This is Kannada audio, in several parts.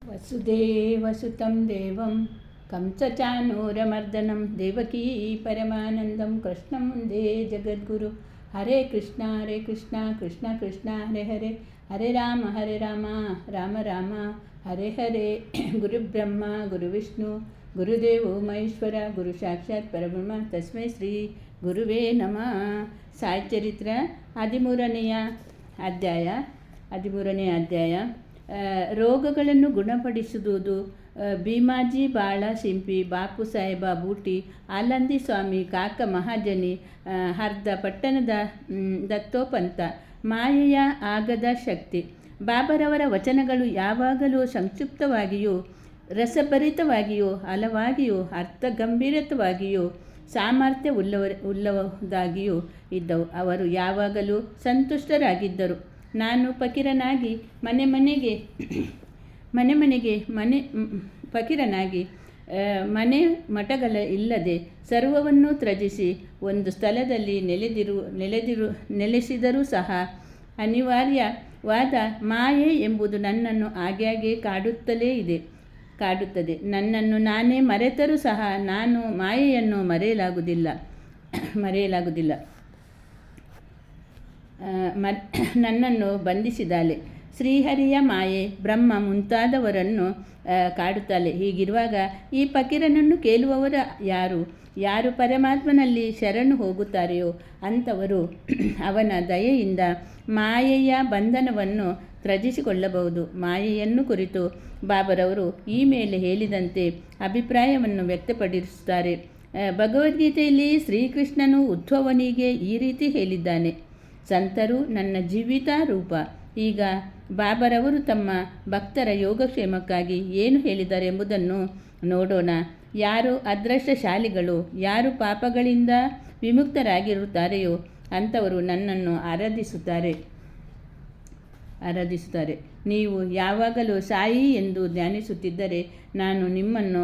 ವಸುದೇವಸುತಂ ದೇವಂ ಕಂಸಚಾನೂರಮರ್ದನಂ ದೇವಕೀ ಪರಮಾನಂದಂ ಕೃಷ್ಣಂ ವಂದೇ ಜಗದ್ಗುರು. ಹರೇ ಕೃಷ್ಣ ಕೃಷ್ಣ ಕೃಷ್ಣ ಹರೇ ಹರೇ, ಹರೇ ರಾಮ ರಾಮ ರಾಮ ಹರೇ ಹರೇ. ಗುರುಬ್ರಹ್ಮ ಗುರುವಿಷ್ಣು ಗುರುದೇವೋ ಮಹೇಶ್ವರ, ಗುರು ಸಾಕ್ಷಾತ್ ಪರಬ್ರಹ್ಮ ತಸ್ಮೈ ಶ್ರೀ ಗುರುವೇ ನಮಃ. ಸಾಯಿಚರಿತ್ರ 13ನೇ ಅಧ್ಯಾಯ. ರೋಗಗಳನ್ನು ಗುಣಪಡಿಸುವುದು. ಭೀಮಾಜಿ ಬಾಳ ಸಿಂಪಿ, ಬಾಪು ಸಾಹೇಬ ಬೂಟಿ, ಆಲಂದಿ ಸ್ವಾಮಿ, ಕಾಕ ಮಹಾಜನಿ, ಹರ್ದ ಪಟ್ಟಣದ ದತ್ತೋಪಂತ. ಮಾಯೆಯ ಆಗದ ಶಕ್ತಿ. ಬಾಬರವರ ವಚನಗಳು ಯಾವಾಗಲೂ ಸಂಕ್ಷಿಪ್ತವಾಗಿಯೂ ರಸಭರಿತವಾಗಿಯೂ ಹಲವಾಗಿಯೂ ಅರ್ಥಗಂಭೀರವಾಗಿಯೂ ಸಾಮರ್ಥ್ಯವುಳ್ಳದಾಗಿಯೂ ಇದ್ದವು. ಅವರು ಯಾವಾಗಲೂ ಸಂತುಷ್ಟರಾಗಿದ್ದರು. ನಾನು ಫಕೀರನಾಗಿ ಮನೆ ಮಠಗಳ ಇಲ್ಲದೆ ಸರ್ವವನ್ನು ತ್ಯಜಿಸಿ ಒಂದು ಸ್ಥಳದಲ್ಲಿ ನೆಲೆಸಿದರೂ ಸಹ ಅನಿವಾರ್ಯವಾದ ಮಾಯೆ ಎಂಬುದು ನನ್ನನ್ನು ಆಗಾಗ್ಗೆ ಕಾಡುತ್ತದೆ. ನನ್ನನ್ನು ನಾನೇ ಮರೆತರೂ ಸಹ ನಾನು ಮಾಯೆಯನ್ನು ಮರೆಯಲಾಗುವುದಿಲ್ಲ. ನನ್ನನ್ನು ಬಂಧಿಸಿದಾಳೆ. ಶ್ರೀಹರಿಯ ಮಾಯೆ ಬ್ರಹ್ಮ ಮುಂತಾದವರನ್ನು ಕಾಡುತ್ತಾಳೆ. ಹೀಗಿರುವಾಗ ಈ ಫಕೀರನನ್ನು ಕೇಳುವವರು ಯಾರು ಪರಮಾತ್ಮನಲ್ಲಿ ಶರಣು ಹೋಗುತ್ತಾರೆಯೋ ಅಂಥವರು ಅವನ ದಯೆಯಿಂದ ಮಾಯೆಯ ಬಂಧನವನ್ನು ತ್ಯಜಿಸಿಕೊಳ್ಳಬಹುದು. ಮಾಯೆಯನ್ನು ಕುರಿತು ಬಾಬರವರು ಈ ಮೇಲೆ ಹೇಳಿದಂತೆ ಅಭಿಪ್ರಾಯವನ್ನು ವ್ಯಕ್ತಪಡಿಸುತ್ತಾರೆ. ಭಗವದ್ಗೀತೆಯಲ್ಲಿ ಶ್ರೀಕೃಷ್ಣನು ಉದ್ಧವನಿಗೆ ಈ ರೀತಿ ಹೇಳಿದ್ದಾನೆ: ಸಂತರು ನನ್ನ ಜೀವಿತ ರೂಪ. ಈಗ ಬಾಬರವರು ತಮ್ಮ ಭಕ್ತರ ಯೋಗಕ್ಷೇಮಕ್ಕಾಗಿ ಏನು ಹೇಳಿದ್ದಾರೆ ಎಂಬುದನ್ನು ನೋಡೋಣ. ಯಾರು ಅದೃಷ್ಟಶಾಲಿಗಳು, ಯಾರು ಪಾಪಗಳಿಂದ ವಿಮುಕ್ತರಾಗಿರುತ್ತಾರೆಯೋ ಅಂಥವರು ನನ್ನನ್ನು ಆರಾಧಿಸುತ್ತಾರೆ. ನೀವು ಯಾವಾಗಲೂ ಸಾಯಿ ಎಂದು ಧ್ಯಾನಿಸುತ್ತಿದ್ದರೆ ನನ್ನ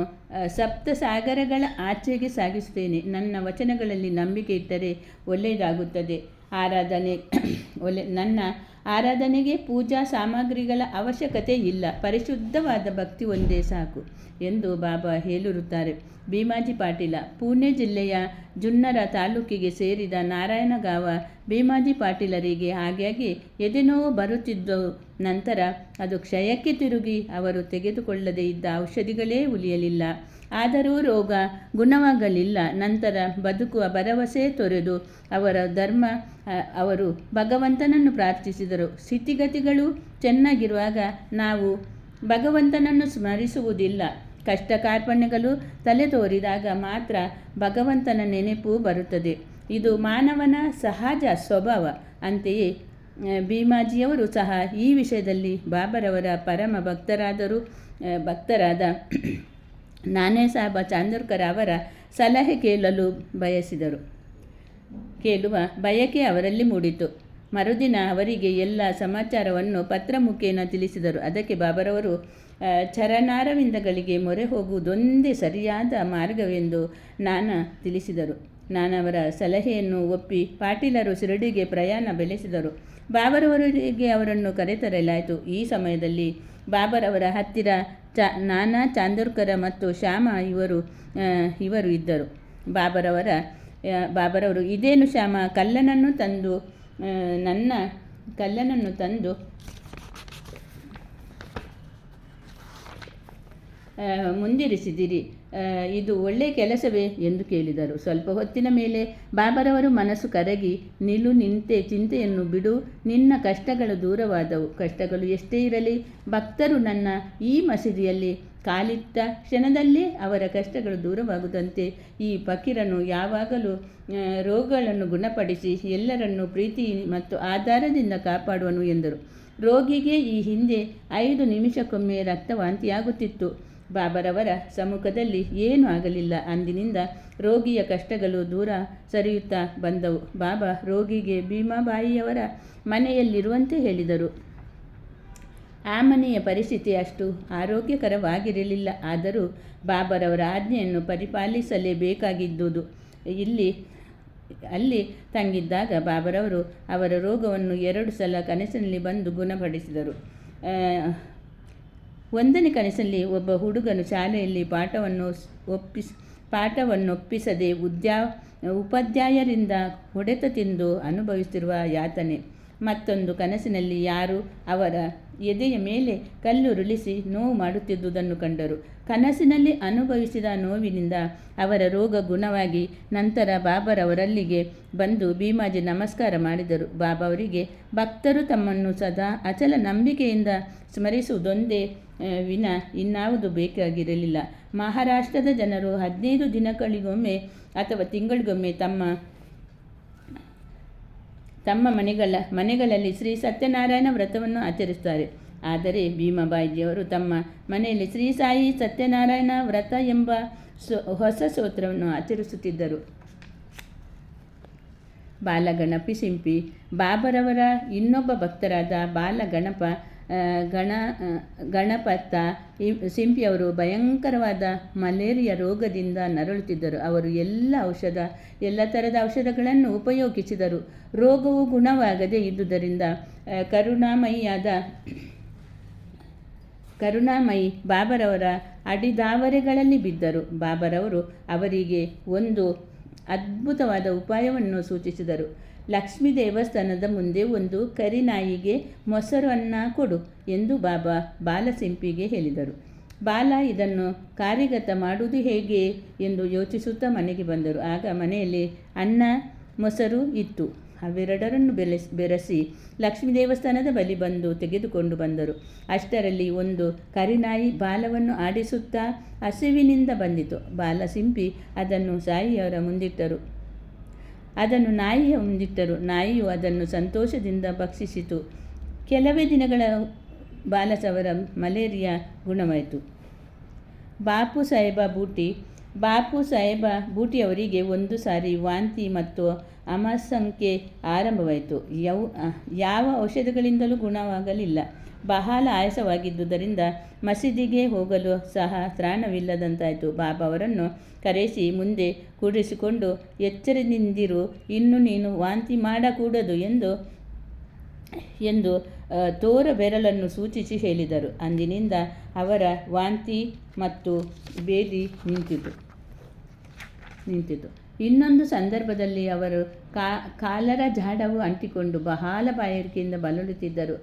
ಸಪ್ತಸಾಗರಗಳ ಆಚೆಗೆ ಸಾಗಿಸುತ್ತೇನೆ. ನನ್ನ ವಚನಗಳಲ್ಲಿ ನಂಬಿಕೆ ಇಟ್ಟರೆ ಒಳ್ಳೆಯದಾಗುತ್ತದೆ. ನನ್ನ ಆರಾಧನೆಗೆ ಪೂಜಾ ಸಾಮಗ್ರಿಗಳ ಅವಶ್ಯಕತೆ ಇಲ್ಲ. ಪರಿಶುದ್ಧವಾದ ಭಕ್ತಿ ಒಂದೇ ಸಾಕು ಎಂದು ಬಾಬಾ ಹೇಳಿರುತ್ತಾರೆ. ಭೀಮಾಜಿ ಪಾಟೀಲ. ಪುಣೆ ಜಿಲ್ಲೆಯ ಜುನ್ನರ ತಾಲೂಕಿಗೆ ಸೇರಿದ ನಾರಾಯಣಗಾವ ಭೀಮಾಜಿ ಪಾಟೀಲರಿಗೆ ಆಗಾಗ್ಗೆ ಎದೆನೋವು ಬರುತ್ತಿದ್ದವು. ನಂತರ ಅದು ಕ್ಷಯಕ್ಕೆ ತಿರುಗಿ ಅವರು ತೆಗೆದುಕೊಳ್ಳದೇ ಇದ್ದ ಔಷಧಿಗಳೇ ಉಳಿಯಲಿಲ್ಲ. ಆದರೂ ರೋಗ ಗುಣವಾಗಲಿಲ್ಲ. ನಂತರ ಬದುಕುವ ಭರವಸೆ ತೊರೆದು ಅವರು ಭಗವಂತನನ್ನು ಪ್ರಾರ್ಥಿಸಿದರು. ಸ್ಥಿತಿಗತಿಗಳು ಚೆನ್ನಾಗಿರುವಾಗ ನಾವು ಭಗವಂತನನ್ನು ಸ್ಮರಿಸುವುದಿಲ್ಲ. ಕಷ್ಟ ಕಾರ್ಪಣ್ಯಗಳು ತಲೆದೋರಿದಾಗ ಮಾತ್ರ ಭಗವಂತನ ನೆನಪು ಬರುತ್ತದೆ. ಇದು ಮಾನವನ ಸಹಜ ಸ್ವಭಾವ. ಅಂತೆಯೇ ಭೀಮಾಜಿಯವರು ಸಹ ಈ ವಿಷಯದಲ್ಲಿ ಬಾಬರವರ ಪರಮ ಭಕ್ತರಾದ ನಾನೇ ಸಾಹೇಬ ಚಾಂದೋರ್ಕರ್ ಅವರ ಸಲಹೆ ಕೇಳುವ ಬಯಕೆ ಅವರಲ್ಲಿ ಮೂಡಿತು. ಮರುದಿನ ಅವರಿಗೆ ಎಲ್ಲ ಸಮಾಚಾರವನ್ನು ಪತ್ರ ಮುಖೇನ ತಿಳಿಸಿದರು. ಅದಕ್ಕೆ ಬಾಬರವರು ಚರಣಾರವಿಂದಗಳಿಗೆ ಮೊರೆ ಹೋಗುವುದೊಂದೇ ಸರಿಯಾದ ಮಾರ್ಗವೆಂದು ತಿಳಿಸಿದರು. ನಾನವರ ಸಲಹೆಯನ್ನು ಒಪ್ಪಿ ಪಾಟೀಲರು ಶಿರಡಿಗೆ ಪ್ರಯಾಣ ಬೆಳೆಸಿದರು. ಬಾಬರವರಿಗೆ ಅವರನ್ನು ಕರೆತರಲಾಯಿತು. ಈ ಸಮಯದಲ್ಲಿ ಬಾಬರವರ ಹತ್ತಿರ ನಾನಾ ಚಾಂದೋರ್ಕರ ಮತ್ತು ಶ್ಯಾಮ ಇವರು ಇದ್ದರು. ಬಾಬರವರು ಇದೇನು ಶ್ಯಾಮ, ಕಲ್ಲನನ್ನು ತಂದು ಮುಂದಿರಿಸಿದಿರಿ, ಇದು ಒಳ್ಳೆಯ ಕೆಲಸವೇ ಎಂದು ಕೇಳಿದರು. ಸ್ವಲ್ಪ ಹೊತ್ತಿನ ಮೇಲೆ ಬಾಬರವರು ಮನಸ್ಸು ಕರಗಿ, ನಿಂತೆ ಚಿಂತೆಯನ್ನು ಬಿಡು, ನಿನ್ನ ಕಷ್ಟಗಳು ದೂರವಾದವು. ಕಷ್ಟಗಳು ಎಷ್ಟೇ ಇರಲಿ, ಭಕ್ತರು ನನ್ನ ಈ ಮಸೀದಿಯಲ್ಲಿ ಕಾಲಿಟ್ಟ ಕ್ಷಣದಲ್ಲೇ ಅವರ ಕಷ್ಟಗಳು ದೂರವಾಗುವಂತೆ ಈ ಫಕೀರನು ಯಾವಾಗಲೂ ರೋಗಗಳನ್ನು ಗುಣಪಡಿಸಿ ಎಲ್ಲರನ್ನೂ ಪ್ರೀತಿ ಮತ್ತು ಆಧಾರದಿಂದ ಕಾಪಾಡುವನು ಎಂದರು. ರೋಗಿಗೆ ಈ ಹಿಂದೆ 5 ನಿಮಿಷಕ್ಕೊಮ್ಮೆ ರಕ್ತವಾಂತಿಯಾಗುತ್ತಿತ್ತು. ಬಾಬರವರ ಸಮ್ಮುಖದಲ್ಲಿ ಏನೂ ಆಗಲಿಲ್ಲ. ಅಂದಿನಿಂದ ರೋಗಿಯ ಕಷ್ಟಗಳು ದೂರ ಸರಿಯುತ್ತಾ ಬಂದವು. ಬಾಬಾ ರೋಗಿಗೆ ಭೀಮಾಬಾಯಿಯವರ ಮನೆಯಲ್ಲಿರುವಂತೆ ಹೇಳಿದರು. ಆ ಮನೆಯ ಪರಿಸ್ಥಿತಿ ಅಷ್ಟು ಆರೋಗ್ಯಕರವಾಗಿರಲಿಲ್ಲ. ಆದರೂ ಬಾಬರವರ ಆಜ್ಞೆಯನ್ನು ಪರಿಪಾಲಿಸಲೇಬೇಕಾಗಿದ್ದುದು. ಅಲ್ಲಿ ತಂಗಿದ್ದಾಗ ಬಾಬರವರು ಅವರ ರೋಗವನ್ನು 2 ಸಲ ಕನಸಿನಲ್ಲಿ ಬಂದು ಗುಣಪಡಿಸಿದರು. ಒಂದನೇ ಕನಸಲ್ಲಿ ಒಬ್ಬ ಹುಡುಗನು ಶಾಲೆಯಲ್ಲಿ ಪಾಠವನ್ನೊಪ್ಪಿಸದೆ ಉಪಾಧ್ಯಾಯರಿಂದ ಹೊಡೆತ ತಿಂದು ಅನುಭವಿಸುತ್ತಿರುವ ಯಾತನೆ. ಮತ್ತೊಂದು ಕನಸಿನಲ್ಲಿ ಯಾರು ಅವರ ಎದೆಯ ಮೇಲೆ ಕಲ್ಲುರುಳಿಸಿ ನೋವು ಮಾಡುತ್ತಿದ್ದುದನ್ನು ಕಂಡರು. ಕನಸಿನಲ್ಲಿ ಅನುಭವಿಸಿದ ನೋವಿನಿಂದ ಅವರ ರೋಗ ಗುಣವಾಗಿ ನಂತರ ಬಾಬರವರಲ್ಲಿಗೆ ಬಂದು ಭೀಮಾಜಿ ನಮಸ್ಕಾರ ಮಾಡಿದರು. ಬಾಬಾ ಅವರಿಗೆ ಭಕ್ತರು ತಮ್ಮನ್ನು ಸದಾ ಅಚಲ ನಂಬಿಕೆಯಿಂದ ಸ್ಮರಿಸುವುದೊಂದೇ ವಿನ ಇನ್ನಾವುದು ಬೇಕಾಗಿರಲಿಲ್ಲ. ಮಹಾರಾಷ್ಟ್ರದ ಜನರು 15 ದಿನಗಳಿಗೊಮ್ಮೆ ಅಥವಾ ತಿಂಗಳಿಗೊಮ್ಮೆ ತಮ್ಮ ಮನೆಗಳಲ್ಲಿ ಶ್ರೀ ಸತ್ಯನಾರಾಯಣ ವ್ರತವನ್ನು ಆಚರಿಸುತ್ತಾರೆ. ಆದರೆ ಭೀಮಾಬಾಯಿಜಿಯವರು ತಮ್ಮ ಮನೆಯಲ್ಲಿ ಶ್ರೀ ಸಾಯಿ ಸತ್ಯನಾರಾಯಣ ವ್ರತ ಎಂಬ ಹೊಸ ಸ್ತೋತ್ರವನ್ನು ಆಚರಿಸುತ್ತಿದ್ದರು. ಬಾಲಗಣಪಿ ಸಿಂಪಿ ಬಾಬರವರ ಇನ್ನೊಬ್ಬ ಭಕ್ತರಾದ ಗಣಪತ್ತ ಸಿಂಪಿಯವರು ಭಯಂಕರವಾದ ಮಲೇರಿಯಾ ರೋಗದಿಂದ ನರಳುತ್ತಿದ್ದರು. ಅವರು ಎಲ್ಲ ಥರದ ಔಷಧಗಳನ್ನು ಉಪಯೋಗಿಸಿದರು. ರೋಗವು ಗುಣವಾಗದೇ ಇದ್ದುದರಿಂದ ಕರುಣಾಮಯಿ ಬಾಬರವರ ಅಡಿದಾವರೆಗಳಲ್ಲಿ ಬಿದ್ದರು. ಬಾಬರವರು ಅವರಿಗೆ ಒಂದು ಅದ್ಭುತವಾದ ಉಪಾಯವನ್ನು ಸೂಚಿಸಿದರು. ಲಕ್ಷ್ಮೀ ದೇವಸ್ಥಾನದ ಮುಂದೆ ಒಂದು ಕರಿನಾಯಿಗೆ ಮೊಸರನ್ನು ಕೊಡು ಎಂದು ಬಾಬಾ ಬಾಲಸಿಂಪಿಗೆ ಹೇಳಿದರು. ಬಾಲ ಇದನ್ನು ಕಾರ್ಯಗತ ಮಾಡುವುದು ಹೇಗೆ ಎಂದು ಯೋಚಿಸುತ್ತಾ ಮನೆಗೆ ಬಂದರು. ಆಗ ಮನೆಯಲ್ಲಿ ಅನ್ನ ಮೊಸರು ಇತ್ತು. ಅವೆರಡರನ್ನು ಬೆರೆಸಿ ಲಕ್ಷ್ಮೀ ದೇವಸ್ಥಾನದ ಬಳಿ ಬಂದು ತೆಗೆದುಕೊಂಡು ಬಂದರು. ಅಷ್ಟರಲ್ಲಿ ಒಂದು ಕರಿನಾಯಿ ಬಾಲವನ್ನು ಆಡಿಸುತ್ತಾ ಹಸಿವಿನಿಂದ ಬಂದಿತು. ಬಾಲಸಿಂಪಿ ಅದನ್ನು ನಾಯಿಯ ಮುಂದಿಟ್ಟರು. ನಾಯಿಯು ಅದನ್ನು ಸಂತೋಷದಿಂದ ಭಕ್ಷಿಸಿತು. ಕೆಲವೇ ದಿನಗಳ ಬಾಲಸವರ ಮಲೇರಿಯಾ ಗುಣವಾಯಿತು. ಬಾಪು ಸಾಹೇಬ ಬೂಟಿಯವರಿಗೆ ಒಂದು ಸಾರಿ ವಾಂತಿ ಮತ್ತು ಅಮಸಂಖ್ಯೆ ಆರಂಭವಾಯಿತು. ಯಾವ ಔಷಧಗಳಿಂದಲೂ ಗುಣವಾಗಲಿಲ್ಲ. ಬಹಳ ಆಯಾಸವಾಗಿದ್ದುದರಿಂದ ಮಸೀದಿಗೆ ಹೋಗಲು ಸಹ ತ್ರಾಣವಿಲ್ಲದಂತಾಯಿತು. ಬಾಬಾ ಅವರನ್ನು ಕರೆಸಿ ಮುಂದೆ ಕೂಡಿಸಿಕೊಂಡು ಎಚ್ಚರದಿಂದಿರು, ಇನ್ನು ನೀನು ವಾಂತಿ ಮಾಡಕೂಡದು ಎಂದು ತೋರ ಬೆರಳನ್ನು ಸೂಚಿಸಿ ಹೇಳಿದರು. ಅಂದಿನಿಂದ ಅವರ ವಾಂತಿ ಮತ್ತು ಬೇದಿ ನಿಂತಿತು. ಇನ್ನೊಂದು ಸಂದರ್ಭದಲ್ಲಿ ಅವರು ಕಾಲರ ಜಾಡವು ಅಂಟಿಕೊಂಡು ಬಹಳ ಬಾಯಾರಿಕೆಯಿಂದ ಬಳಲುತ್ತಿದ್ದರು.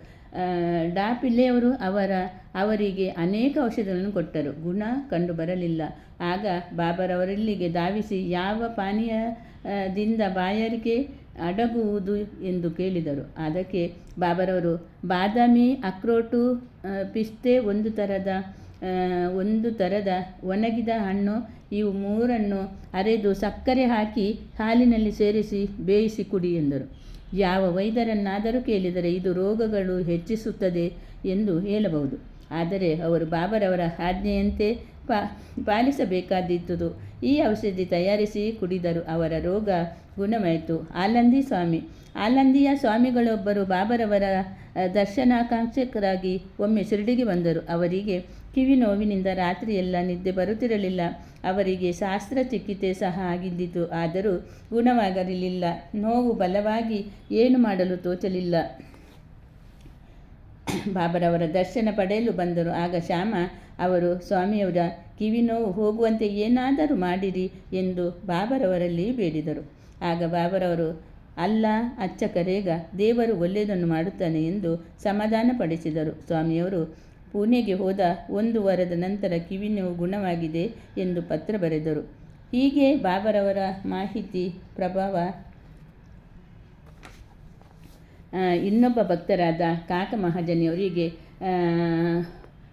ಡಾ ಪಿಲ್ಲೆಯವರು ಅವರಿಗೆ ಅನೇಕ ಔಷಧಗಳನ್ನು ಕೊಟ್ಟರು. ಗುಣ ಕಂಡುಬರಲಿಲ್ಲ. ಆಗ ಬಾಬರವರಲ್ಲಿಗೆ ಧಾವಿಸಿ ಯಾವ ಪಾನೀಯದಿಂದ ಬಾಯಾರಿಕೆ ಅಡಗುವುದು ಎಂದು ಕೇಳಿದರು. ಅದಕ್ಕೆ ಬಾಬರವರು ಬಾದಾಮಿ, ಅಕ್ರೋಟು, ಪಿಸ್ತೆ, ಒಂದು ಥರದ ಒಣಗಿದ ಹಣ್ಣು ಇವು 3 ಅರೆದು ಸಕ್ಕರೆ ಹಾಕಿ ಹಾಲಿನಲ್ಲಿ ಸೇರಿಸಿ ಬೇಯಿಸಿ ಕುಡಿ ಎಂದರು. ಯಾವ ವೈದ್ಯರನ್ನಾದರೂ ಕೇಳಿದರೆ ಇದು ರೋಗಗಳು ಹೆಚ್ಚಿಸುತ್ತದೆ ಎಂದು ಹೇಳಬಹುದು. ಆದರೆ ಅವರು ಬಾಬರವರ ಆಜ್ಞೆಯಂತೆ ಪಾಲಿಸಬೇಕಾದಿದ್ದುದು. ಈ ಔಷಧಿ ತಯಾರಿಸಿ ಕುಡಿದರು. ಅವರ ರೋಗ ಗುಣವಾಯಿತು. ಆಲಂದಿಯ ಸ್ವಾಮಿಗಳೊಬ್ಬರು ಬಾಬರವರ ದರ್ಶನಾಕಾಂಕ್ಷಕರಾಗಿ ಒಮ್ಮೆ ಶಿರಡಿಗೆ ಬಂದರು. ಅವರಿಗೆ ಕಿವಿ ನೋವಿನಿಂದ ರಾತ್ರಿಯೆಲ್ಲ ನಿದ್ದೆ ಬರುತ್ತಿರಲಿಲ್ಲ. ಅವರಿಗೆ ಶಸ್ತ್ರಚಿಕಿತ್ಸೆ ಸಹ ಆಗಿದ್ದಿತು. ಆದರೂ ಗುಣವಾಗಲಿಲ್ಲ. ನೋವು ಬಲವಾಗಿ ಏನು ಮಾಡಲು ತೋಚಲಿಲ್ಲ. ಬಾಬರವರ ದರ್ಶನ ಪಡೆಯಲು ಬಂದರು. ಆಗ ಶ್ಯಾಮ ಅವರು ಸ್ವಾಮಿಯವರ ಕಿವಿ ನೋವು ಹೋಗುವಂತೆ ಏನಾದರೂ ಮಾಡಿರಿ ಎಂದು ಬಾಬರವರಲ್ಲಿ ಬೇಡಿದರು. ಆಗ ಬಾಬರವರು ಅಲ್ಲ ಅಚ್ಚಕರೇಗ, ದೇವರು ಒಳ್ಳೆಯದನ್ನು ಮಾಡುತ್ತಾನೆ ಎಂದು ಸಮಾಧಾನಪಡಿಸಿದರು. ಸ್ವಾಮಿಯವರು ಪುಣೆಗೆ ಹೋದ 1 ವಾರದ ನಂತರ ಕಿವಿ ನೋವು ಗುಣವಾಗಿದೆ ಎಂದು ಪತ್ರ ಬರೆದರು. ಹೀಗೆ ಬಾಬರವರ ಮಾಹಿತಿ ಪ್ರಭಾವ ಇನ್ನೊಬ್ಬ ಭಕ್ತರಾದ ಕಾಕ ಮಹಾಜನಿಯವರಿಗೆ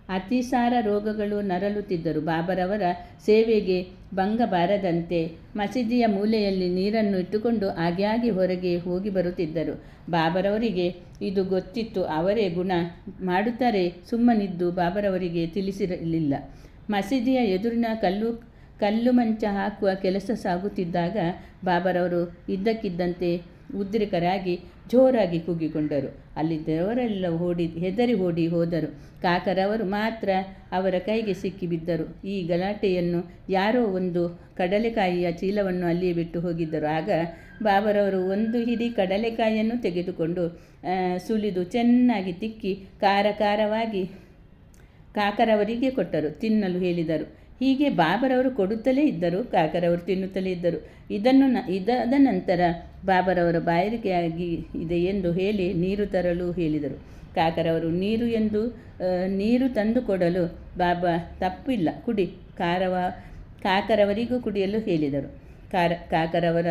ಅತಿಸಾರ ರೋಗಗಳು ನರಳುತ್ತಿದ್ದರು. ಬಾಬರವರ ಸೇವೆಗೆ ಭಂಗ ಬಾರದಂತೆ ಮಸೀದಿಯ ಮೂಲೆಯಲ್ಲಿ ನೀರನ್ನು ಇಟ್ಟುಕೊಂಡು ಆಗಾಗ್ಗೆ ಹೊರಗೆ ಹೋಗಿ ಬರುತ್ತಿದ್ದರು. ಬಾಬರವರಿಗೆ ಇದು ಗೊತ್ತಿತ್ತು. ಅವರೇ ಗುಣ ಮಾಡುತ್ತಾರೆ ಸುಮ್ಮನಿದ್ದು ಬಾಬರವರಿಗೆ ತಿಳಿಸಿರಲಿಲ್ಲ. ಮಸೀದಿಯ ಎದುರಿನ ಕಲ್ಲು ಮಂಚ ಹಾಕುವ ಕೆಲಸ ಸಾಗುತ್ತಿದ್ದಾಗ ಬಾಬರವರು ಇದ್ದಕ್ಕಿದ್ದಂತೆ ಉದ್ರಿಕರಾಗಿ ಜೋರಾಗಿ ಕೂಗಿಕೊಂಡರು. ಅಲ್ಲಿದ್ದವರೆಲ್ಲ ಹೆದರಿ ಓಡಿ ಹೋದರು. ಕಾಕರವರು ಮಾತ್ರ ಅವರ ಕೈಗೆ ಸಿಕ್ಕಿಬಿದ್ದರು. ಈ ಗಲಾಟೆಯನ್ನು ಯಾರೋ ಒಂದು ಕಡಲೆಕಾಯಿಯ ಚೀಲವನ್ನು ಅಲ್ಲಿಯೇ ಬಿಟ್ಟು ಹೋಗಿದ್ದರು. ಆಗ ಬಾಬರವರು ಒಂದು ಹಿಡಿ ಕಡಲೆಕಾಯಿಯನ್ನು ತೆಗೆದುಕೊಂಡು ಸುಲಿದು ಚೆನ್ನಾಗಿ ತಿಕ್ಕಿ ಕಾಕರವರಿಗೆ ಕೊಟ್ಟರು. ತಿನ್ನಲು ಹೇಳಿದರು. ಹೀಗೆ ಬಾಬರವರು ಕೊಡುತ್ತಲೇ ಇದ್ದರು, ಕಾಕರವರು ತಿನ್ನುತ್ತಲೇ ಇದ್ದರು. ಇದಾದ ನಂತರ ಬಾಬರವರ ಬಾಯಾರಿಕೆಯಾಗಿ ಇದೆ ಎಂದು ಹೇಳಿ ನೀರು ತರಲು ಹೇಳಿದರು. ಕಾಕರವರು ನೀರು ತಂದು ಕೊಡಲು ಬಾಬಾ ತಪ್ಪಿಲ್ಲ ಕುಡಿ ಕಾಕರವರಿಗೂ ಕುಡಿಯಲು ಹೇಳಿದರು. ಕಾಕರವರ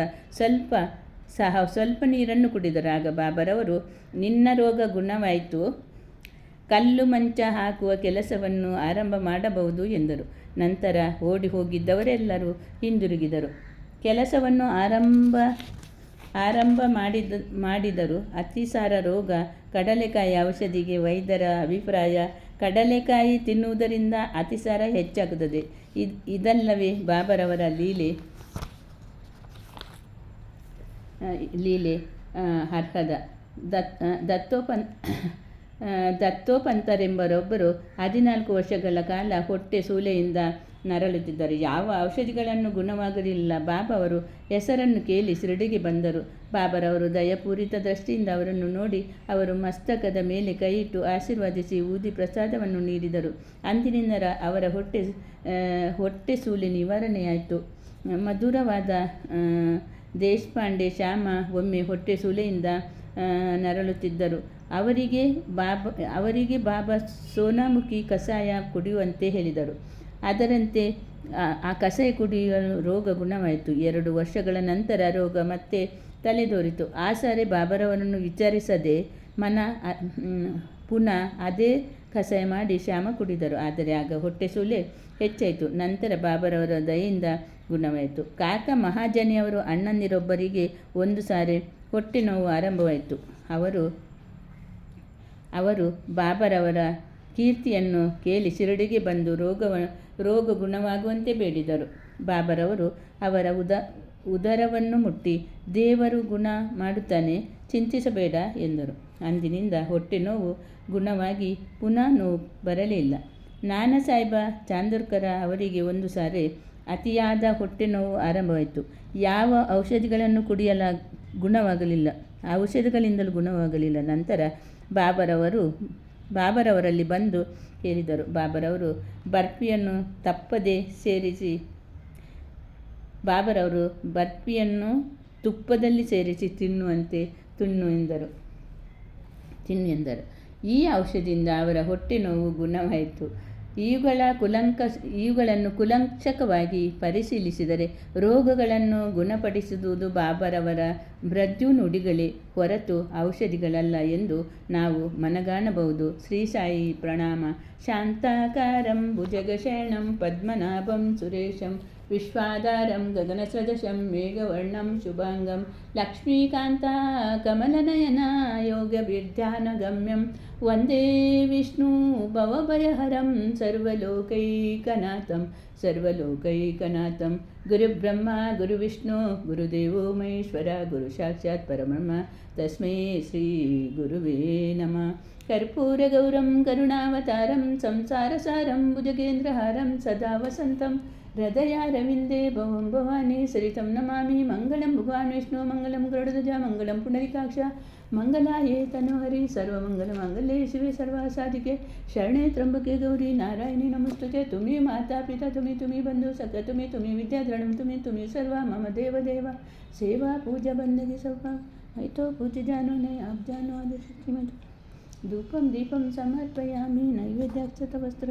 ಸ್ವಲ್ಪ ನೀರನ್ನು ಕುಡಿದರು. ಆಗ ಬಾಬರವರು, ನಿನ್ನ ರೋಗ ಗುಣವಾಯಿತು, ಕಲ್ಲು ಮಂಚ ಹಾಕುವ ಕೆಲಸವನ್ನು ಆರಂಭ ಮಾಡಬಹುದು ಎಂದರು. ನಂತರ ಓಡಿ ಹೋಗಿದ್ದವರೆಲ್ಲರೂ ಹಿಂದಿರುಗಿದರು. ಕೆಲಸವನ್ನು ಆರಂಭ ಮಾಡಿದರು. ಅತಿಸಾರ ರೋಗ, ಕಡಲೆಕಾಯಿ ಔಷಧಿಗೆ ವೈದ್ಯರ ಅಭಿಪ್ರಾಯ, ಕಡಲೆಕಾಯಿ ತಿನ್ನುವುದರಿಂದ ಅತಿಸಾರ ಹೆಚ್ಚಾಗುತ್ತದೆ. ಇದಲ್ಲವೇ ಬಾಬರವರ ಲೀಲೆ ಅರ್ಹದ. ದತ್ತೋಪಂತರೆಂಬರೊಬ್ಬರು 14 ವರ್ಷಗಳ ಕಾಲ ಹೊಟ್ಟೆ ಸೂಲೆಯಿಂದ ನರಳುತ್ತಿದ್ದರು. ಯಾವ ಔಷಧಿಗಳನ್ನು ಗುಣವಾಗಲಿಲ್ಲ. ಬಾಬಾ ಅವರು ಹೆಸರನ್ನು ಕೇಳಿ ಶಿರಡಿಗೆ ಬಂದರು. ಬಾಬರವರು ದಯಪೂರಿತ ದೃಷ್ಟಿಯಿಂದ ಅವರನ್ನು ನೋಡಿ ಅವರ ಮಸ್ತಕದ ಮೇಲೆ ಕೈಯಿಟ್ಟು ಆಶೀರ್ವದಿಸಿ ಊದಿ ಪ್ರಸಾದವನ್ನು ನೀಡಿದರು. ಅಂದಿನಿಂದ ಅವರ ಹೊಟ್ಟೆ ಸೂಲೆ ನಿವಾರಣೆಯಾಯಿತು. ಮಧುರವಾದ ದೇಶಪಾಂಡೆ ಶ್ಯಾಮ ಒಮ್ಮೆ ಹೊಟ್ಟೆ ಸೂಲೆಯಿಂದ ನರಳುತ್ತಿದ್ದರು. ಅವರಿಗೆ ಬಾಬಾ ಸೋನಾಮುಖಿ ಕಷಾಯ ಕುಡಿಯುವಂತೆ ಹೇಳಿದರು. ಅದರಂತೆ ಆ ಕಷಾಯ ಕುಡಿಯಲು ರೋಗ ಗುಣವಾಯಿತು. 2 ವರ್ಷಗಳ ನಂತರ ರೋಗ ಮತ್ತೆ ತಲೆದೋರಿತು. ಆ ಸಾರಿ ಬಾಬರವರನ್ನು ವಿಚಾರಿಸದೆ ಪುನಃ ಅದೇ ಕಷಾಯ ಮಾಡಿ ಶ್ಯಾಮ ಕುಡಿದರು. ಆದರೆ ಆಗ ಹೊಟ್ಟೆ ಸೂಲೆ ಹೆಚ್ಚಾಯಿತು. ನಂತರ ಬಾಬರವರ ದಯೆಯಿಂದ ಗುಣವಾಯಿತು. ಕಾಕ ಮಹಾಜನಿಯವರು ಅಣ್ಣಂದಿರೊಬ್ಬರಿಗೆ ಒಂದು ಸಾರಿ ಹೊಟ್ಟೆ ನೋವು ಆರಂಭವಾಯಿತು. ಅವರು ಬಾಬರವರ ಕೀರ್ತಿಯನ್ನು ಕೇಳಿ ಶಿರಡಿಗೆ ಬಂದು ರೋಗ ಗುಣವಾಗುವಂತೆ ಬೇಡಿದರು. ಬಾಬರವರು ಅವರ ಉದರವನ್ನು ಮುಟ್ಟಿ, ದೇವರು ಗುಣ ಮಾಡುತ್ತಾನೆ, ಚಿಂತಿಸಬೇಡ ಎಂದರು. ಅಂದಿನಿಂದ ಹೊಟ್ಟೆ ನೋವು ಗುಣವಾಗಿ ಪುನಃ ನೋವು ಬರಲಿಲ್ಲ. ನಾನಾ ಸಾಹೇಬ ಚಾಂದೋರ್ಕರ ಅವರಿಗೆ ಒಂದು ಸಾರಿ ಅತಿಯಾದ ಹೊಟ್ಟೆ ನೋವು ಆರಂಭವಾಯಿತು. ಯಾವ ಔಷಧಿಗಳನ್ನು ಔಷಧಿಗಳಿಂದಲೂ ಗುಣವಾಗಲಿಲ್ಲ. ನಂತರ ಬಾಬರವರಲ್ಲಿ ಬಂದು ಹೇಳಿದರು. ಬಾಬರವರು ಬರ್ಫಿಯನ್ನು ತುಪ್ಪದಲ್ಲಿ ಸೇರಿಸಿ ತಿನ್ನು ಎಂದರು. ಈ ಔಷಧಿಯಿಂದ ಅವರ ಹೊಟ್ಟೆ ನೋವು ಗುಣವಾಯಿತು. ಇವುಗಳನ್ನು ಕೂಲಂಕಷವಾಗಿ ಪರಿಶೀಲಿಸಿದರೆ ರೋಗಗಳನ್ನು ಗುಣಪಡಿಸುವುದು ಬಾಬರವರ ಮೃದು ನುಡಿಗಳೇ ಹೊರತು ಔಷಧಿಗಳಲ್ಲ ಎಂದು ನಾವು ಮನಗಾಣಬಹುದು. ಶ್ರೀ ಸಾಯಿ ಪ್ರಣಾಮ. ಶಾಂತಾಕಾರಂ ಭುಜಗಶಯನಂ ಪದ್ಮನಾಭಂ ಸುರೇಶಂ ವಿಶ್ವಾಧಾರಂ ಗಗನಸದೃಶಂ ಮೇಘವರ್ಣಂ ಶುಭಾಂಗಂ ಲಕ್ಷ್ಮೀಕಾಂತ ಕಮಲನಯನ ಯೋಗವಿಧ್ಯಾನಗಮ್ಯಂ ವಂದೇ ವಿಷ್ಣು ಭವಭಯಹರಂ ಸರ್ವಲೋಕೈಕನಾಥಂ ಗುರುಬ್ರಹ್ಮ ಗುರುವಿಷ್ಣು ಗುರುದೇವೋ ಮಹೇಶ್ವರ ಗುರು ಸಾಕ್ಷಾತ್ ಪರಬ್ರಹ್ಮ ತಸ್ಮೈ ಶ್ರೀ ಗುರುವೇ ನಮಃ. ಕರ್ಪೂರಗೌರಂ ಕರುಣಾವತಾರಂ ಸಂಸಾರಸಾರಂ ಭುಜಗೇಂದ್ರಹಾರಂ ಸದಾ ವಸಂತಂ ಹೃದಯಾರವಿಂದೇ ಭವಂ ಭವಾನಿ ಸರಿತಂ ನಮಾಮಿ. ಮಂಗಳಂ ಭಗವಾನ್ ವಿಷ್ಣು ಮಂಗಳಂ ಗರುಡಧ್ವಜ ಮಂಗಳಂ ಪುಂಡರೀಕಾಕ್ಷ ಮಂಗಲಾಯೇ ತನೋಹರಿ ಸರ್ವಮಂಗಲಮಾಂಗಲ್ಯೆ ಶಿವೆ ಸರ್ವಸಾಧಿಕೆ ಶರಣೆ ತ್ರ್ಯಂಬಕೆ ಗೌರಿ ನಾರಾಯಣಿ ನಮಸ್ತುತೆ. ತುಮಿ ಮಾತಾ ಪಿತಾ ತುಮಿ ಬಂಧು ಸಖ ತುಮಿ ವಿದ್ಯಾಧರಣಂ ತುಮಿ ಸರ್ವ ಮಮ ದೇವ ಸೇವಾ ಪೂಜಾ ಬಂದಗಿ ಸೌಭಾಗ್ಯ ಐತೋ ಪೂಜ್ಯ ಜಾನೋ ನೈ आप जानो आदि शक्ति में धूपम दीपम समर्पयामि नैवेद्याक्षत वस्त्र